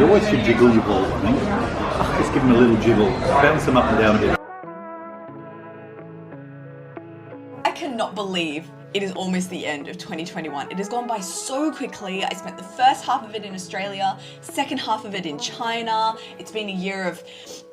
You always should jiggle your balls, I think. Just give them a little jiggle. Bounce them up and down a bit. I cannot believe it is almost the end of 2021. It has gone by so quickly. I spent the first half of it in Australia, second half of it in China. It's been a year of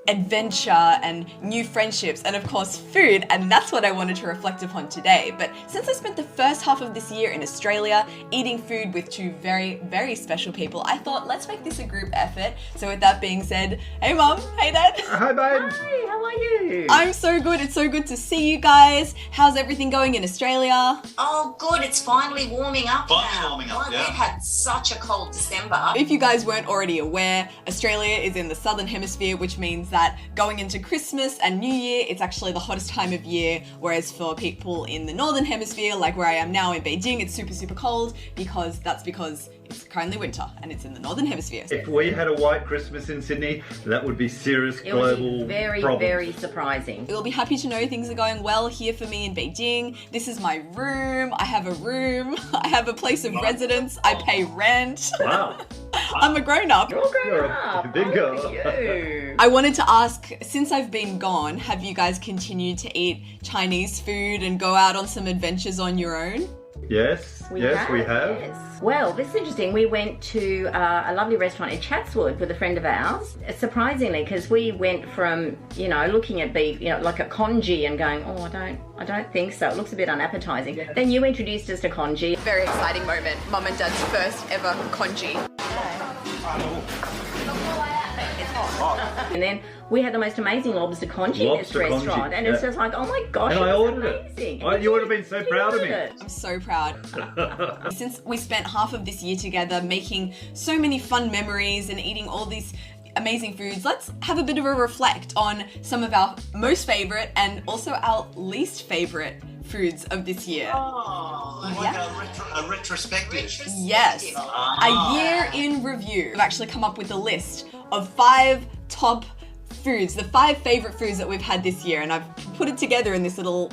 adventure and new friendships and of course food, and that's what I wanted to reflect upon today. But since I spent the first half of this year in Australia eating food with two very, very special people, I thought let's make this a group effort. So with that being said, hey Mum, hey Dad. Hi, babe. Hi, how are you? I'm so good. It's so good to see you guys. How's everything going in Australia? Oh, good. It's finally warming up now. Warming up, yeah. We've had such a cold December. If you guys weren't already aware, Australia is in the southern hemisphere, which means that going into Christmas and New Year, it's actually the hottest time of year, whereas for people in the northern hemisphere, like where I am now in Beijing, it's super, super cold because it's currently winter and it's in the northern hemisphere. If we had a white Christmas in Sydney, that would be serious global very, problems. very surprising. You'll be happy to know things are going well here for me in Beijing. This is my room. I have a room. I have a place of residence. I pay rent. Wow. I'm a grown-up. You're all grown You're up. a big girl. Look at you. I wanted to ask, since I've been gone, have you guys continued to eat Chinese food and go out on some adventures on your own? Yes, we have. Yes. Well, this is interesting. We went to a lovely restaurant in Chatswood with a friend of ours. Surprisingly, because we went from, looking at beef, like a congee and going, oh, I don't think so. It looks a bit unappetizing. Yeah. Then you introduced us to congee. Very exciting moment. Mum and Dad's first ever congee. And then we had the most amazing lobster congee in this restaurant. And it's just like, oh my gosh, and I ordered amazing. it. You would have been so proud of me. I'm so proud. Since we spent half of this year together making so many fun memories and eating all these amazing foods, let's have a bit of a reflect on some of our most favorite and also our least favorite foods of this year. Oh, like a retrospective. Yes, a year in review. I've actually come up with a list of 5 top foods, the 5 favorite foods that we've had this year, and I've put it together in this little...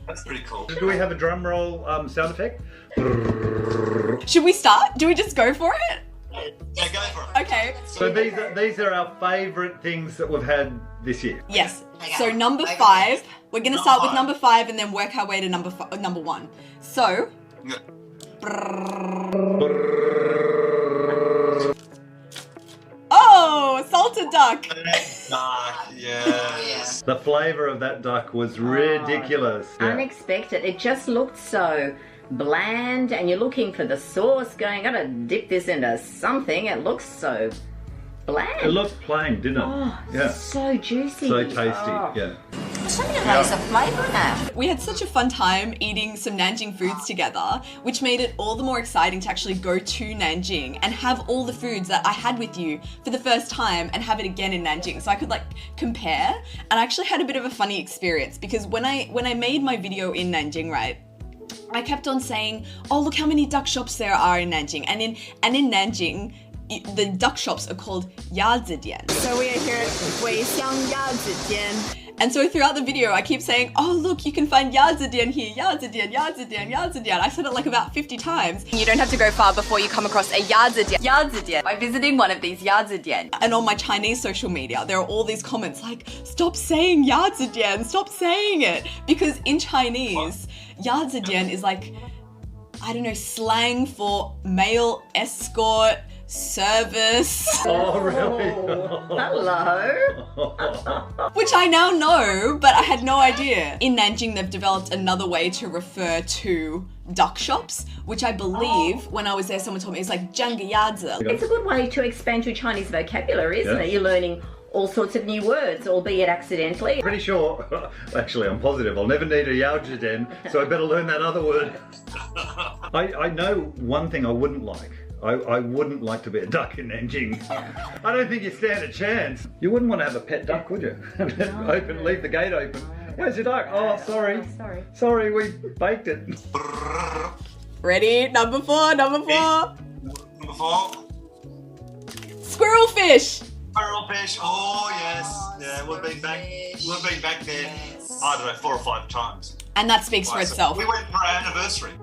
That's pretty cool. Do we have a drum roll sound effect? Should we start? Do we just go for it? Yeah, go for it. Okay. So these are our favourite things that we've had this year. Yes. So number 5, we're going to start with number 5 and then work our way to number 1. So... Yeah. Oh, salted duck. Yes. The flavour of that duck was ridiculous. Yeah. Unexpected. It just looked so bland, and you're looking for the sauce going, gotta dip this into something. It looks so bland. It looked plain, didn't it? Oh, yeah. so juicy. So tasty, Oh. yeah. So many layers of flavour in that. We had such a fun time eating some Nanjing foods together, which made it all the more exciting to actually go to Nanjing and have all the foods that I had with you for the first time and have it again in Nanjing, so I could compare. And I actually had a bit of a funny experience because when I made my video in Nanjing, right, I kept on saying, oh, look how many duck shops there are in Nanjing. And in Nanjing, the duck shops are called Yazidian. So we are here at Weixiang Yazidian. And so throughout the video, I keep saying, oh, look, you can find Yazidian here. Yazidian, Yazidian, Yazidian. I said it about 50 times. You don't have to go far before you come across a Yazidian. Yazidian. By visiting one of these Yazidian. And on my Chinese social media, there are all these comments like, stop saying Yazidian, stop saying it. Because in Chinese, Yazidian is I don't know, slang for male escort, service. Oh, really? Hello. Which I now know, but I had no idea. In Nanjing, they've developed another way to refer to duck shops, which I believe when I was there, someone told me it's like Zhangyazi. It's a good way to expand your Chinese vocabulary, isn't it? You're learning all sorts of new words, albeit accidentally. Pretty sure, actually I'm positive, I'll never need a Yaojian, so I better learn that other word. I know one thing I wouldn't like. I wouldn't like to be a duck in Nanjing. I don't think you stand a chance. You wouldn't want to have a pet duck, would you? Open, leave the gate open. Where's your duck? Oh, sorry. Sorry, we baked it. Ready? Number 4. Number 4. Squirrel fish. Squirrel fish. Oh, yes. Yeah, we've been back there, I don't know, 4 or 5 times. And that speaks for itself. We went for our anniversary.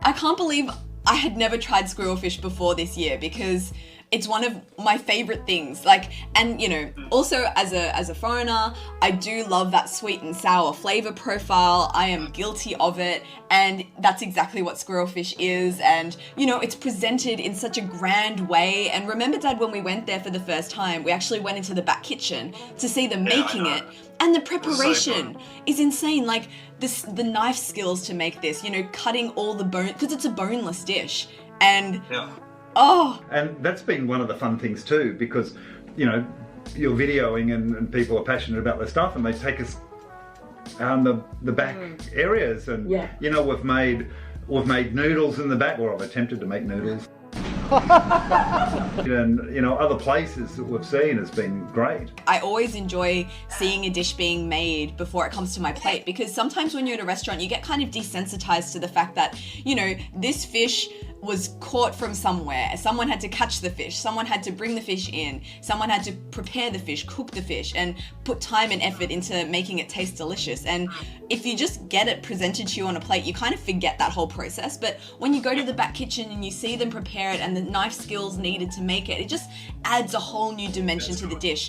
I can't believe I had never tried squirrel fish before this year because It's one of my favorite things. Like, and you know, also as a foreigner, I do love that sweet and sour flavor profile. I am guilty of it, and that's exactly what squirrelfish is. And you know, it's presented in such a grand way. And remember, Dad, when we went there for the first time, we actually went into the back kitchen to see them making it. And the preparation is insane. Like the knife skills to make this, you know, cutting all the bone, because it's a boneless dish. And oh, and that's been one of the fun things too, because you know, you're videoing and people are passionate about their stuff, and they take us out in the back areas, and you know, we've made noodles in the back, or I've attempted to make noodles. And you know, other places that we've seen has been great. I always enjoy seeing a dish being made before it comes to my plate, because sometimes when you're at a restaurant, you get kind of desensitized to the fact that, you know, this fish was caught from somewhere. Someone had to catch the fish, someone had to bring the fish in, someone had to prepare the fish, cook the fish, and put time and effort into making it taste delicious. And if you just get it presented to you on a plate, you kind of forget that whole process. But when you go to the back kitchen and you see them prepare it and the knife skills needed to make it, it just adds a whole new dimension to the dish.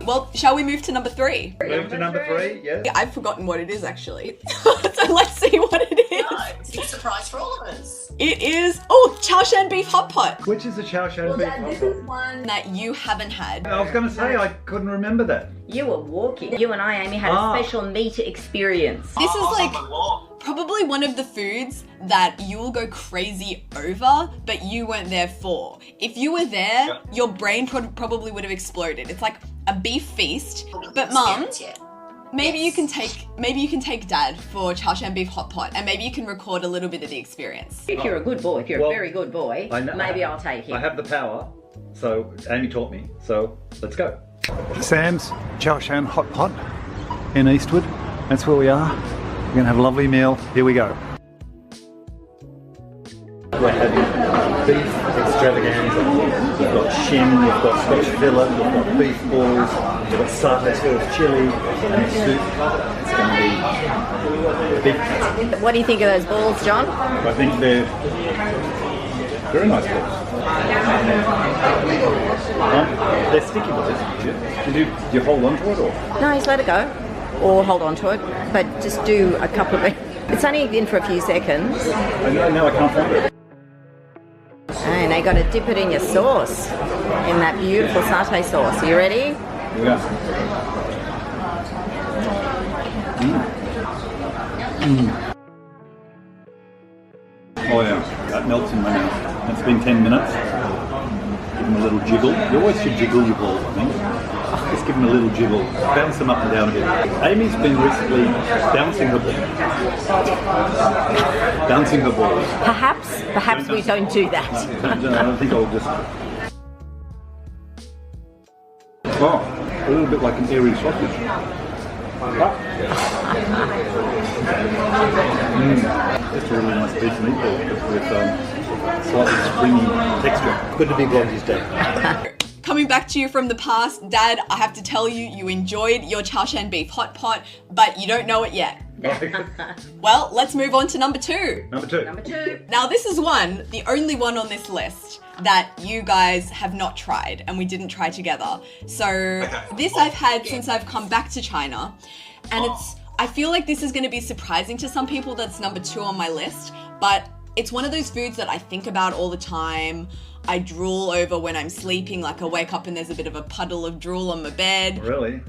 Well, shall we move to number 3? Move to number 3, yes. Yeah, I've forgotten what it is actually. So let's see what it is. No, it's a surprise for all of us. It is, oh, Chow Shan beef hot pot. Which is the Chow Shan beef hot This pot? is one that you haven't had. I was going to say, I couldn't remember that. You were walking. You and I, Amy, had a special meat experience. This is like probably one of the foods that you will go crazy over, but you weren't there for. If you were there, your brain probably would have exploded. It's like a beef feast. But Mum, maybe you can take Dad for Chow Shan beef hot pot, and maybe you can record a little bit of the experience. If you're a good boy, if you're a very good boy, maybe I'll take him. I have the power, so Amy taught me, so let's go. Sam's Chow Shan hot pot in Eastwood. That's where we are. We're going to have a lovely meal. Here we go. We're having beef extravaganza. We've got shin, we've got Scotch fillet, we've got beef balls, we've got satay sort of chili and soup. It's going to be big. What do you think of those balls, John? I think they're very nice balls. They're sticky balls. Do you hold on to it or? No, just let it go. Or hold on to it, but just do a couple of it. It's only in for a few seconds. No, I can't find it. And you got to dip it in your sauce, in that beautiful satay sauce. Are you ready? Yeah. Oh yeah, that melts in my mouth. It's been 10 minutes. Give them a little jiggle. You always should jiggle your balls, I think. Just give them a little jiggle. Bounce them up and down a bit. Amy's been recently bouncing her balls. Bouncing her balls. Perhaps we don't do that. I don't think I'll just... Oh, a little bit like an airy sausage. Just a really nice piece of meatball with slightly springy texture. Good to be Blondie's day. Coming back to you from the past, Dad, I have to tell you, you enjoyed your Chow Shan beef hot pot, but you don't know it yet. Well, let's move on to number 2. Number 2. Number 2. Now this is the only one on this list that you guys have not tried and we didn't try together. So this I've had since I've come back to China, and I feel like this is going to be surprising to some people. That's number 2 on my list, but it's one of those foods that I think about all the time. I drool over when I'm sleeping, like I wake up and there's a bit of a puddle of drool on my bed. Really?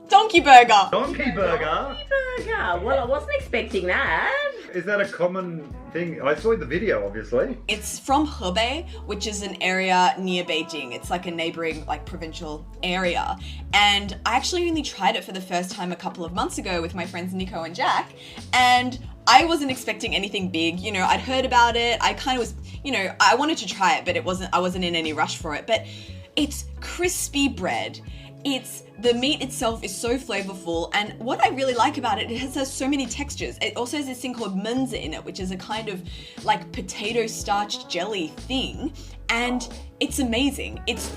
Donkey burger! Donkey burger? Burger. Well, I wasn't expecting that. Is that a common thing? I saw the video, obviously. It's from Hebei, which is an area near Beijing. It's like a neighboring, like, provincial area. And I actually only tried it for the first time a couple of months ago with my friends Nico and Jack. And I wasn't expecting anything big. You know, I'd heard about it. I kind of was, you know, I wanted to try it, but I wasn't in any rush for it. But it's crispy bread. The meat itself is so flavorful, and what I really like about it, it has so many textures. It also has this thing called menzi in it, which is a kind of like potato starch jelly thing, and it's amazing. It's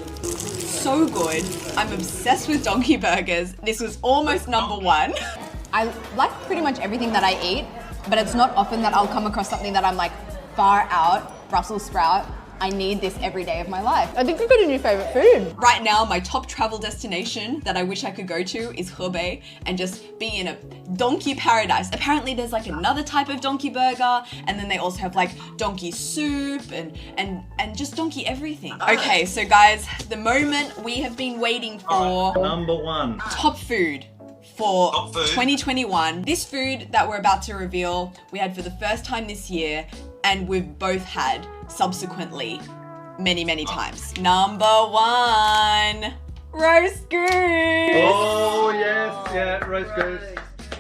so good. I'm obsessed with donkey burgers. This was almost number 1. I like pretty much everything that I eat, but it's not often that I'll come across something that I'm like far out Brussels sprout. I need this every day of my life. I think we've got a new favourite food. Right now, my top travel destination that I wish I could go to is Hebei and just be in a donkey paradise. Apparently there's like another type of donkey burger, and then they also have like donkey soup and just donkey everything. Okay, so guys, the moment we have been waiting for. Number one. Top food for 2021. This food that we're about to reveal, we had for the first time this year, and we've both had subsequently many times. Number one, roast goose. Oh yes, yeah, roast goose.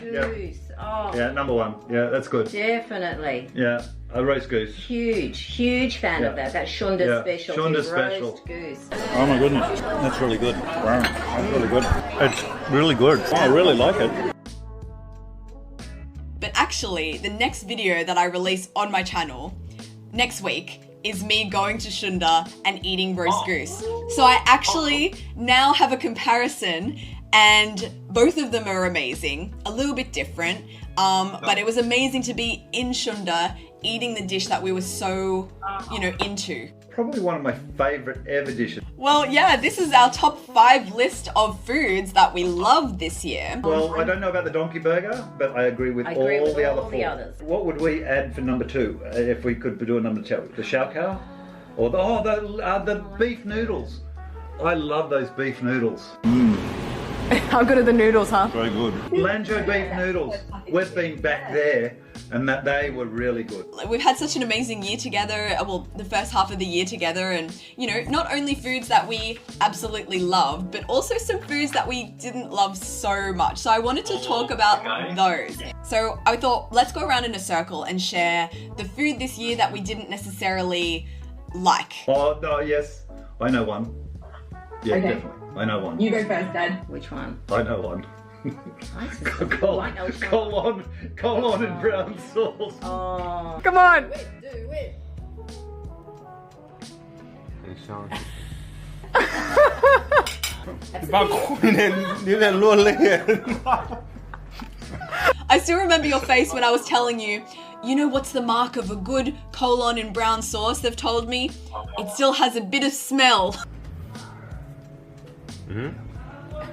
Goose. Oh, Yeah, number one. Yeah, that's good. definitely. Yeah, a roast goose. Huge fan of that. That's Shunda's Yeah, special. Shunda's roast special. goose. Oh my goodness, that's really good. Wow, that's really good. It's really good. I really like it. But actually, the next video that I release on my channel next week is me going to Shunda and eating roast goose. So I actually now have a comparison, and both of them are amazing, a little bit different, but it was amazing to be in Shunda eating the dish that we were so, into. Probably one of my favourite ever dishes. Well, yeah, this is our top 5 list of foods that we love this year. Well, I don't know about the donkey burger, but I agree with all the other all four. the others. What would we add for number 2 if we could do a number 2? The shao kao? Or the beef noodles. I love those beef noodles. How good are the noodles, huh? Very good. Lanzhou beef noodles. We've been back there and that they were really good. We've had such an amazing year together, well, the first half of the year together, and not only foods that we absolutely loved, but also some foods that we didn't love so much. So I wanted to talk about those. So I thought, let's go around in a circle and share the food this year that we didn't necessarily like. Oh, no, yes. I know one. Yeah, Okay. definitely. I know one. You go first, Dad. Which one? I know one. Colon and brown sauce. Oh. Come on. I still remember your face when I was telling you, what's the mark of a good colon and brown sauce? They've told me it still has a bit of smell.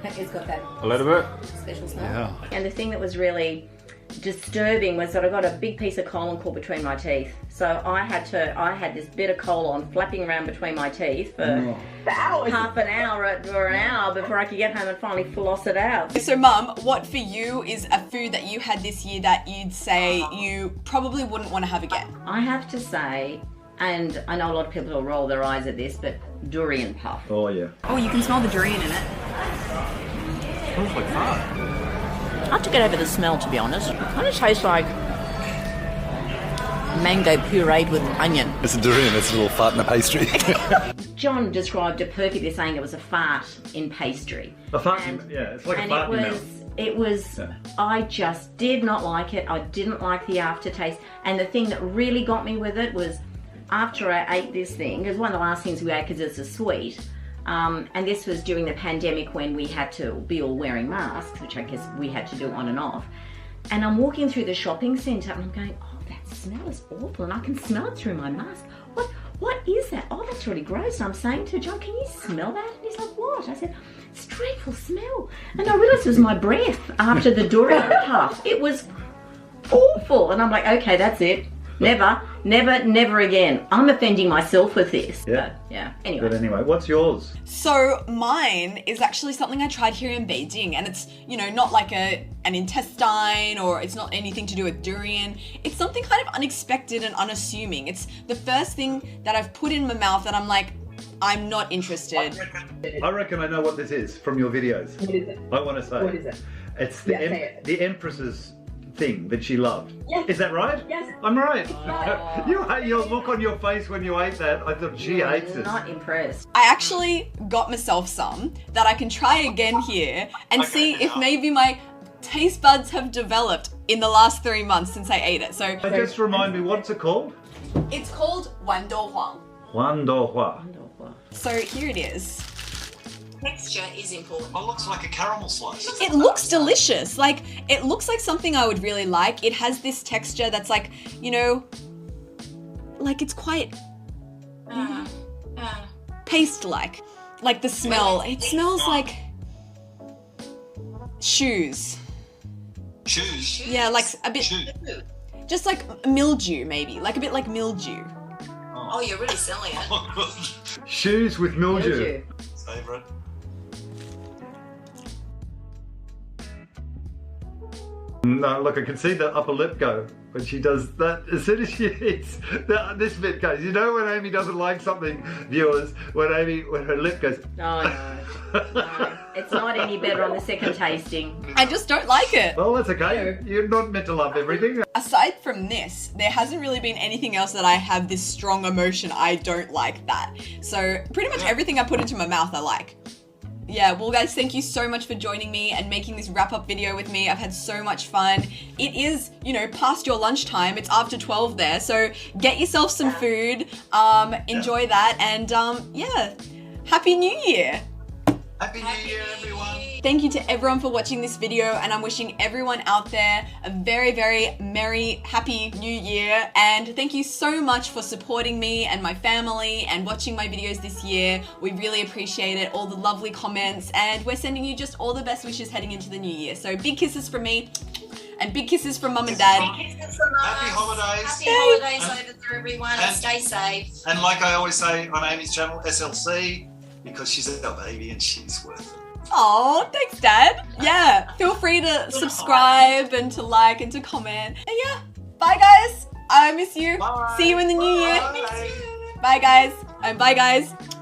It's got that A little bit. special smell. And the thing that was really disturbing was that I got a big piece of colon caught between my teeth. So I had this bit of colon flapping around between my teeth for half an hour or an hour before I could get home and finally floss it out. So Mum, what for you is a food that you had this year that you'd say you probably wouldn't want to have again? I have to say, and I know a lot of people will roll their eyes at this, but durian puff. Oh, yeah. Oh, you can smell the durian in it. Smells like fun. I have to get over the smell, to be honest. It kind of tastes like mango pureed with onion. It's a durian, it's a little fart in a pastry. John described it perfectly, saying it was a fart in pastry. A fart, And- yeah, it's like a and fart in your mouth. it was, Yeah. I just did not like it. I didn't like the aftertaste. And the thing that really got me with it was after I ate this thing, it was one of the last things we ate because it's a sweet. And this was during the pandemic when we had to be all wearing masks, which I guess we had to do on and off. And I'm walking through the shopping centre and I'm going, oh, that smell is awful. And I can smell it through my mask. What is that? Oh, that's really gross. And I'm saying to John, can you smell that? And he's like, what? I said, it's a dreadful smell. And I realised it was my breath after the durian puff. It was awful. And I'm like, okay, that's it. Never again. I'm offending myself with this. Yeah. But, yeah. But Anyway. anyway, what's yours? So mine is actually something I tried here in Beijing, and it's, not like an intestine, or it's not anything to do with durian. It's something kind of unexpected and unassuming. It's the first thing that I've put in my mouth that I'm like, I'm not interested. I reckon I know what this is from your videos. What is it? I want to say. What is it? It's the, Yeah, say it. the Empress's thing that she loved. Yes. Is that right? Yes. I'm right. Your look on your face when you ate that, I thought she hates it. Not impressed. I actually got myself some that I can try again here and see if maybe my taste buds have developed in the last 3 months since I ate it. So Just remind me, what's it called? it's called Wan Dou Huang. Huan Do Hua. So here it is. Texture is important. Oh, it looks like a caramel slice. It looks delicious. Like, it looks like something I would really like. It has this texture that's like, like it's quite Paste-like. Like the smell. It smells like shoes. Shoes. Yeah, like a bit, Shoes. just like mildew maybe. Like a bit like mildew. Oh, you're really selling it. Oh, good. Shoes with mildew. Favourite. No, look, I can see the upper lip go when she does that. As soon as she eats, this bit goes. You know when Amy doesn't like something, viewers, when her lip goes. Oh no, no, it's not any better on the second tasting. I just don't like it. Well, that's okay. You're not meant to love everything. Aside from this, there hasn't really been anything else that I have this strong emotion I don't like that. So pretty much everything I put into my mouth I like. Yeah, well guys, thank you so much for joining me and making this wrap-up video with me. I've had so much fun. It is, you know, past your lunchtime. It's after 12 there, so get yourself some food, enjoy that, and yeah, Happy New Year! Happy New Year, everyone. Thank you to everyone for watching this video, and I'm wishing everyone out there a very, very merry, happy new year. And thank you so much for supporting me and my family and watching my videos this year. We really appreciate it, all the lovely comments, and we're sending you just all the best wishes heading into the new year. So big kisses from me, and big kisses from Mum and Dad. Happy holidays. Happy holidays over to everyone, and stay safe. And like I always say on Amy's channel, SLC, because she's our baby and she's worth it. Oh, thanks, Dad. Yeah, feel free to subscribe and to like and to comment. And yeah, bye guys. I miss you. Bye. See you in the new year. Bye. Bye guys. And bye guys.